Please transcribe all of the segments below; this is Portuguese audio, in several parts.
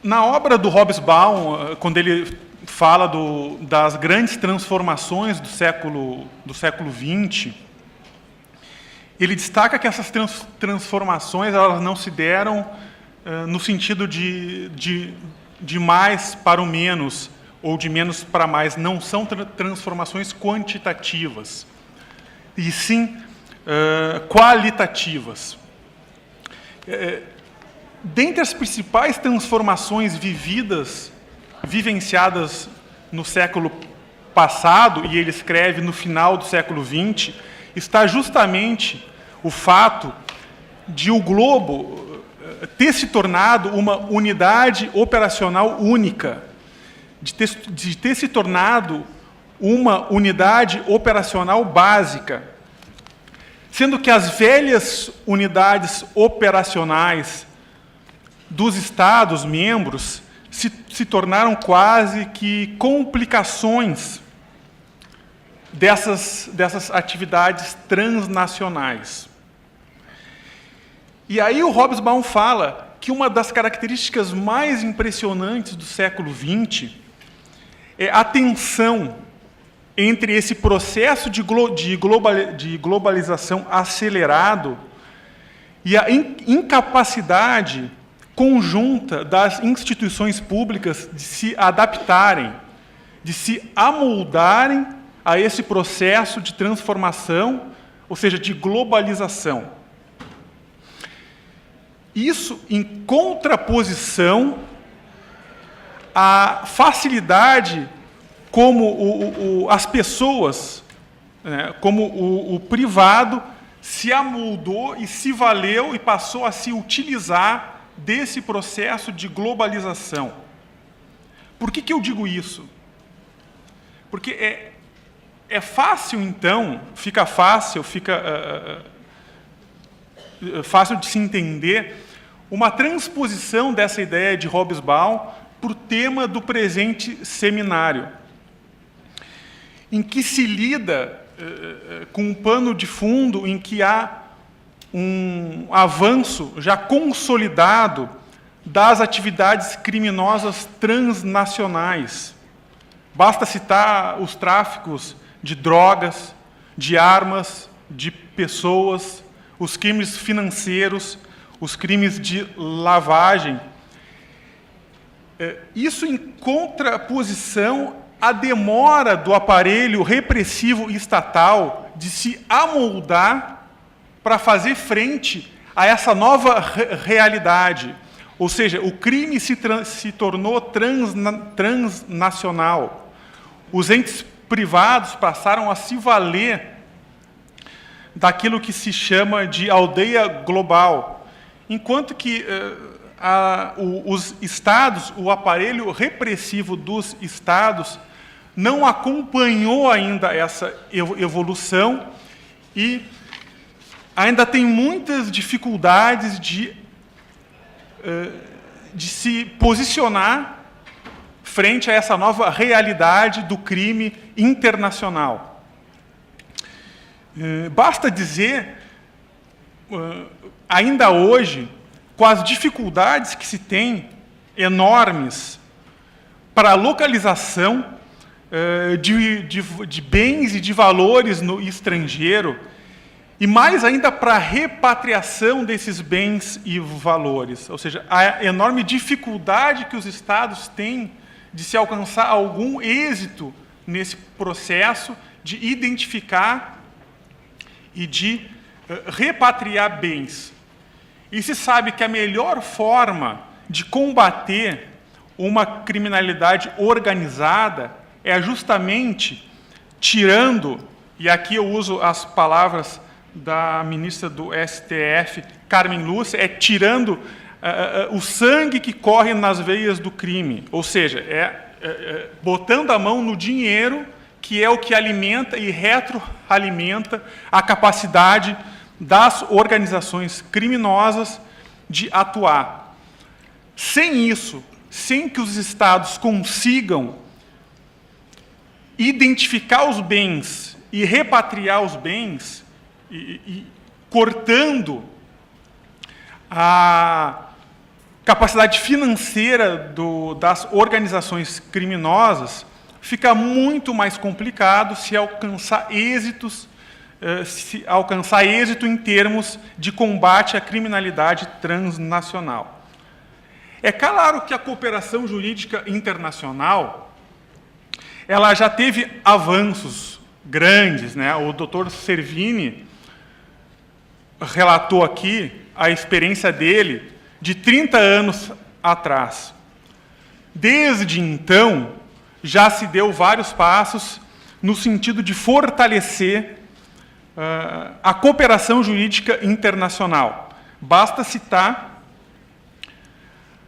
Na obra do Hobsbawm, quando ele fala das grandes transformações do século XX, ele destaca que essas transformações elas não se deram no sentido de mais para o menos, ou de menos para mais. Não são transformações quantitativas, e sim qualitativas. Dentre as principais transformações vivenciadas no século passado, e ele escreve no final do século XX, está justamente o fato de o globo ter se tornado uma unidade operacional única, de ter se tornado uma unidade operacional básica, sendo que as velhas unidades operacionais dos Estados-membros se tornaram quase que complicações dessas atividades transnacionais. E aí o Hobsbawm fala que uma das características mais impressionantes do século XX é a tensão entre esse processo de globalização acelerado e a incapacidade conjunta das instituições públicas de se adaptarem, de se amoldarem a esse processo de transformação, ou seja, de globalização. Isso em contraposição à facilidade como as pessoas, como o privado se amoldou e se valeu e passou a se utilizar desse processo de globalização. Por que eu digo isso? Porque é fácil, então, fica fácil de se entender uma transposição dessa ideia de Hobsbawm para o tema do presente seminário, em que se lida com um pano de fundo em que há um avanço já consolidado das atividades criminosas transnacionais. Basta citar os tráficos de drogas, de armas, de pessoas, os crimes financeiros, os crimes de lavagem. Isso em contraposição à demora do aparelho repressivo estatal de se amoldar para fazer frente a essa nova realidade. Ou seja, o crime se tornou transnacional. Os entes privados passaram a se valer daquilo que se chama de aldeia global, enquanto que os estados, o aparelho repressivo dos estados, não acompanhou ainda essa evolução e ainda tem muitas dificuldades de se posicionar frente a essa nova realidade do crime internacional. Basta dizer, ainda hoje, com as dificuldades que se tem enormes para a localização de bens e de valores no estrangeiro, e mais ainda para a repatriação desses bens e valores. Ou seja, a enorme dificuldade que os Estados têm de se alcançar algum êxito nesse processo de identificar e de repatriar bens. E se sabe que a melhor forma de combater uma criminalidade organizada é justamente tirando, e aqui eu uso as palavras da ministra do STF, Carmen Lúcia, tirando o sangue que corre nas veias do crime, ou seja, botando a mão no dinheiro, que é o que alimenta e retroalimenta a capacidade das organizações criminosas de atuar. Sem isso, sem que os Estados consigam identificar os bens e repatriar os bens, cortando capacidade financeira das organizações criminosas, fica muito mais complicado se alcançar êxito em termos de combate à criminalidade transnacional. É claro que a cooperação jurídica internacional ela já teve avanços grandes, né? O Dr. Servini relatou aqui a experiência dele de 30 anos atrás. Desde então, já se deu vários passos no sentido de fortalecer a cooperação jurídica internacional. Basta citar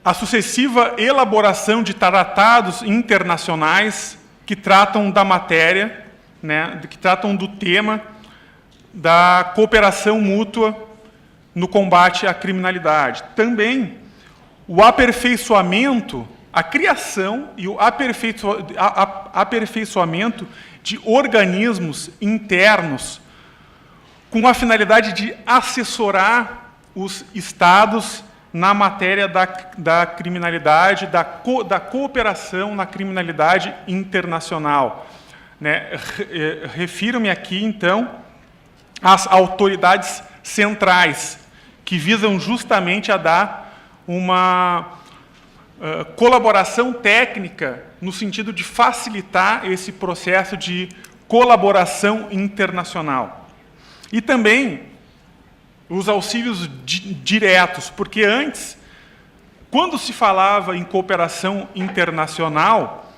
a sucessiva elaboração de tratados internacionais que tratam da matéria, né, que tratam do tema da cooperação mútua no combate à criminalidade. Também o aperfeiçoamento, a criação e o aperfeiçoamento de organismos internos com a finalidade de assessorar os Estados na matéria da criminalidade, da cooperação na criminalidade internacional. Né? Refiro-me aqui, então, às autoridades centrais, que visam justamente a dar uma colaboração técnica no sentido de facilitar esse processo de colaboração internacional. E também os auxílios diretos, porque antes, quando se falava em cooperação internacional,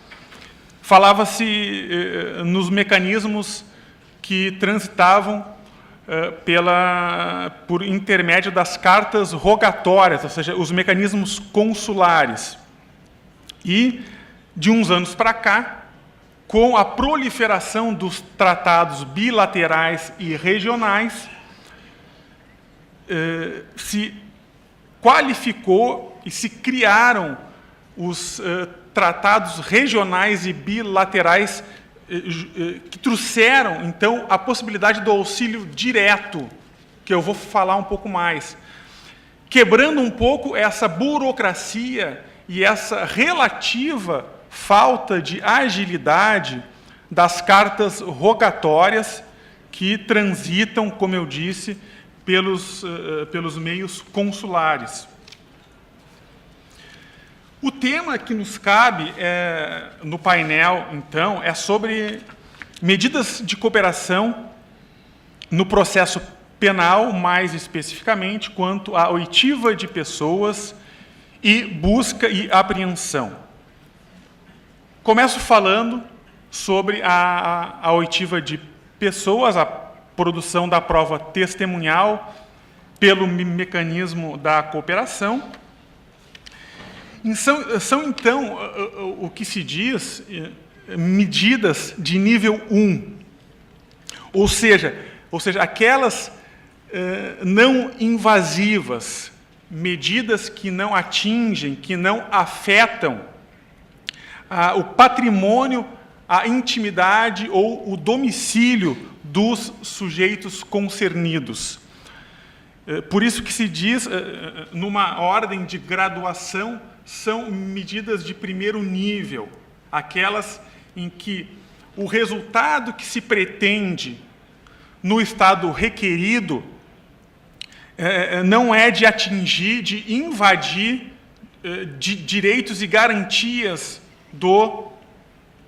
falava-se nos mecanismos que transitavam por intermédio das cartas rogatórias, ou seja, os mecanismos consulares. E, de uns anos para cá, com a proliferação dos tratados bilaterais e regionais, se qualificou e se criaram os tratados regionais e bilaterais que trouxeram, então, a possibilidade do auxílio direto, que eu vou falar um pouco mais, quebrando um pouco essa burocracia e essa relativa falta de agilidade das cartas rogatórias que transitam, como eu disse, pelos meios consulares. O tema que nos cabe no painel, então, é sobre medidas de cooperação no processo penal, mais especificamente, quanto à oitiva de pessoas e busca e apreensão. Começo falando sobre a oitiva de pessoas, a produção da prova testemunhal pelo mecanismo da cooperação. São, então, o que se diz, medidas de nível 1, ou seja, aquelas não invasivas, medidas que não atingem, que não afetam o patrimônio, a intimidade ou o domicílio dos sujeitos concernidos. Por isso que se diz, numa ordem de graduação, são medidas de primeiro nível, aquelas em que o resultado que se pretende no estado requerido não é de atingir, de invadir direitos e garantias do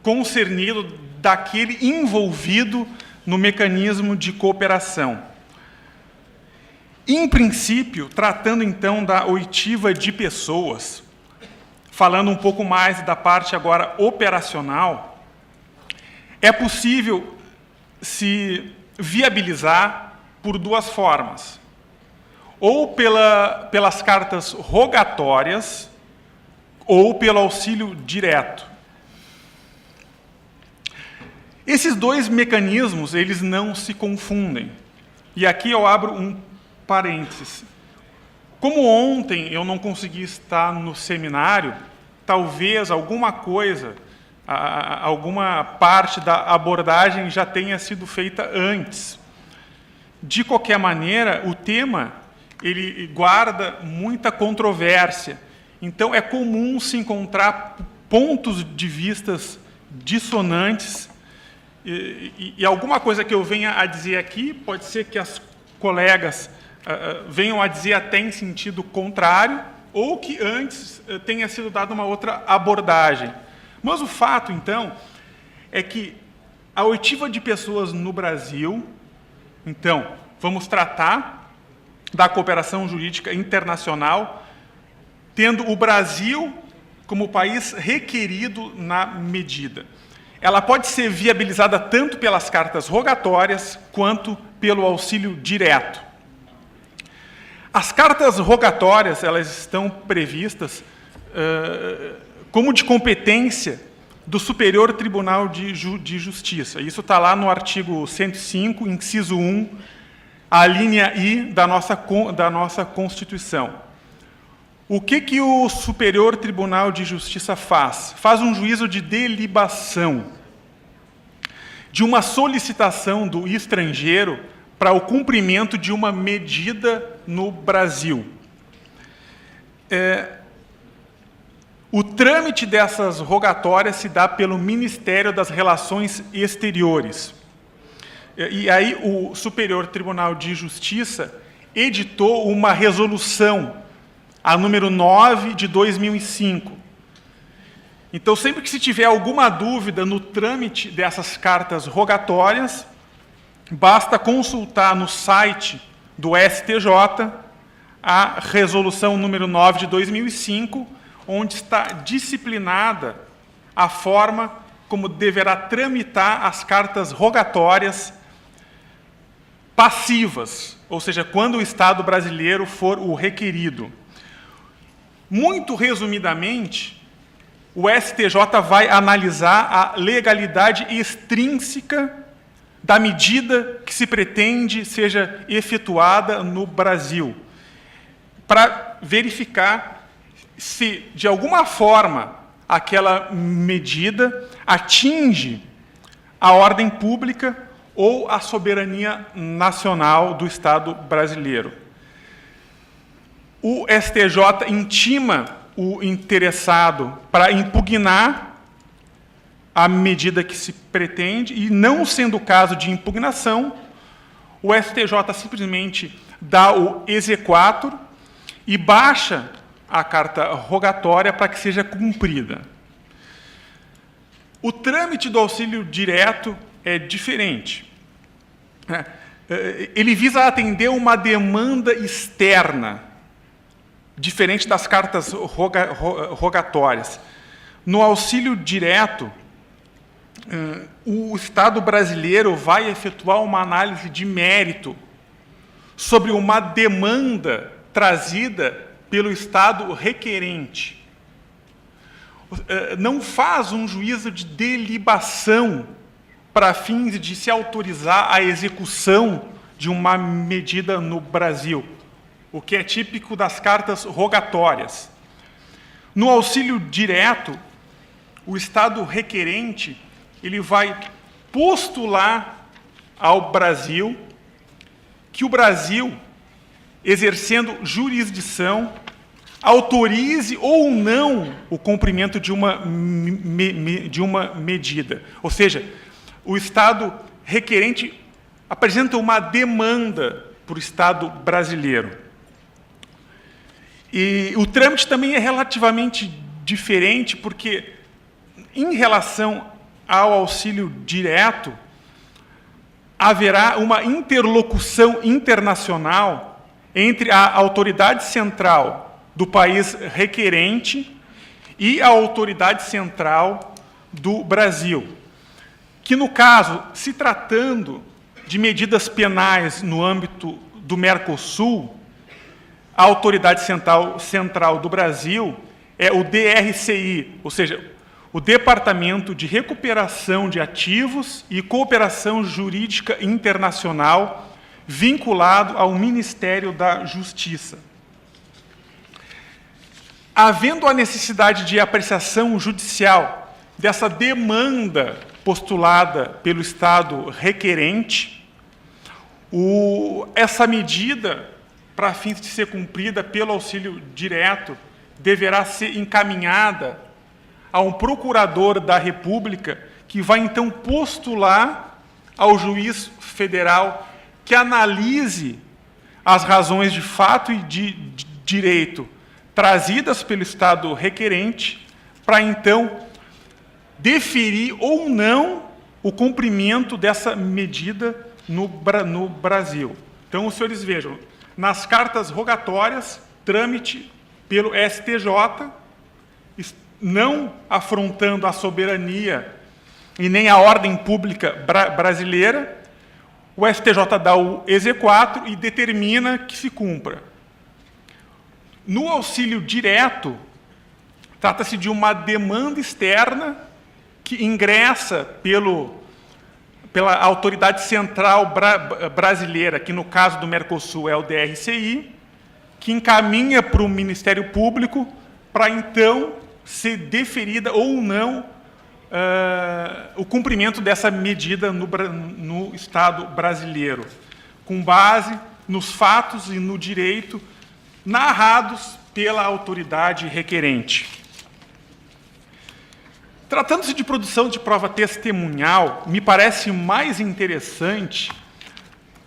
concernido, daquele envolvido no mecanismo de cooperação. Em princípio, tratando então da oitiva de pessoas, falando um pouco mais da parte agora operacional, é possível se viabilizar por duas formas. Ou pelas cartas rogatórias, ou pelo auxílio direto. Esses dois mecanismos, eles não se confundem. E aqui eu abro um parênteses. Como ontem eu não consegui estar no seminário, talvez alguma coisa, alguma parte da abordagem já tenha sido feita antes. De qualquer maneira, o tema ele guarda muita controvérsia Então, é comum se encontrar pontos de vistas dissonantes, e alguma coisa que eu venha a dizer aqui, pode ser que as colegas venham a dizer até em sentido contrário, ou que antes tenha sido dada uma outra abordagem. Mas o fato, então, é que a oitiva de pessoas no Brasil, então, vamos tratar da cooperação jurídica internacional, tendo o Brasil como país requerido na medida. Ela pode ser viabilizada tanto pelas cartas rogatórias quanto pelo auxílio direto. As cartas rogatórias, elas estão previstas como de competência do Superior Tribunal de Justiça. Isso está lá no artigo 105, inciso 1, a linha I da nossa Constituição. O que o Superior Tribunal de Justiça faz? Faz um juízo de delibação de uma solicitação do estrangeiro para o cumprimento de uma medida no Brasil. O trâmite dessas rogatórias se dá pelo Ministério das Relações Exteriores. E aí o Superior Tribunal de Justiça editou uma resolução, a número 9 de 2005. Então, sempre que se tiver alguma dúvida no trâmite dessas cartas rogatórias, basta consultar no site do STJ a resolução número 9 de 2005, onde está disciplinada a forma como deverá tramitar as cartas rogatórias passivas, ou seja, quando o Estado brasileiro for o requerido. Muito resumidamente, o STJ vai analisar a legalidade extrínseca da medida que se pretende seja efetuada no Brasil, para verificar se, de alguma forma, aquela medida atinge a ordem pública ou a soberania nacional do Estado brasileiro. O STJ intima o interessado para impugnar a medida que se pretende, e, não sendo o caso de impugnação, o STJ simplesmente dá o exequatur e baixa a carta rogatória para que seja cumprida. O trâmite do auxílio direto é diferente. Ele visa atender uma demanda externa, diferente das cartas rogatórias. No auxílio direto, o Estado brasileiro vai efetuar uma análise de mérito sobre uma demanda trazida pelo Estado requerente. Não faz um juízo de delibação para fins de se autorizar a execução de uma medida no Brasil, o que é típico das cartas rogatórias. No auxílio direto, o Estado requerente ele vai postular ao Brasil que o Brasil, exercendo jurisdição, autorize ou não o cumprimento de uma medida. Ou seja, o Estado requerente apresenta uma demanda para o Estado brasileiro. E o trâmite também é relativamente diferente, porque, em relação ao auxílio direto, haverá uma interlocução internacional entre a autoridade central do país requerente e a autoridade central do Brasil, que, no caso, se tratando de medidas penais no âmbito do Mercosul, a autoridade central do Brasil é o DRCI, ou seja, o Departamento de Recuperação de Ativos e Cooperação Jurídica Internacional, vinculado ao Ministério da Justiça. Havendo a necessidade de apreciação judicial dessa demanda postulada pelo Estado requerente, essa medida, para fins de ser cumprida pelo auxílio direto, deverá ser encaminhada a um procurador da República, que vai então postular ao juiz federal que analise as razões de fato e de direito trazidas pelo Estado requerente, para então deferir ou não o cumprimento dessa medida no Brasil. Então, os senhores vejam, nas cartas rogatórias, trâmite pelo STJ, não afrontando a soberania e nem a ordem pública brasileira, o STJ dá o exequatur e determina que se cumpra. No auxílio direto, trata-se de uma demanda externa que ingressa pela autoridade central brasileira, que no caso do Mercosul é o DRCI, que encaminha para o Ministério Público para então ser deferida ou não o cumprimento dessa medida no Estado brasileiro, com base nos fatos e no direito narrados pela autoridade requerente. Tratando-se de produção de prova testemunhal, me parece mais interessante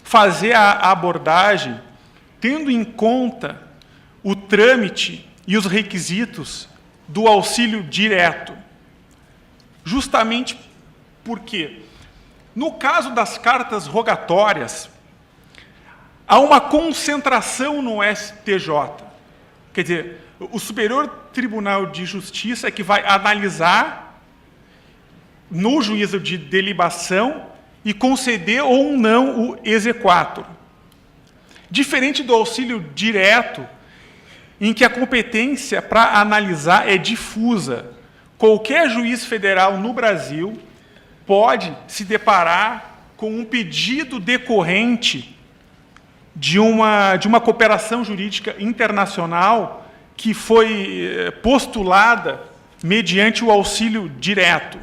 fazer a abordagem tendo em conta o trâmite e os requisitos do auxílio direto. Justamente porque, no caso das cartas rogatórias, há uma concentração no STJ. Quer dizer, o Superior Tribunal de Justiça é que vai analisar no juízo de delibação e conceder ou não o exequatur. Diferente do auxílio direto, em que a competência para analisar é difusa. Qualquer juiz federal no Brasil pode se deparar com um pedido decorrente de uma cooperação jurídica internacional que foi postulada mediante o auxílio direto.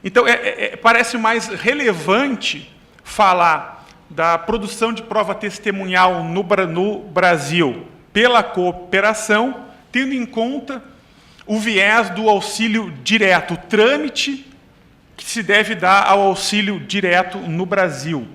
Então, parece mais relevante falar da produção de prova testemunhal no Brasil pela cooperação, tendo em conta o viés do auxílio direto, o trâmite que se deve dar ao auxílio direto no Brasil.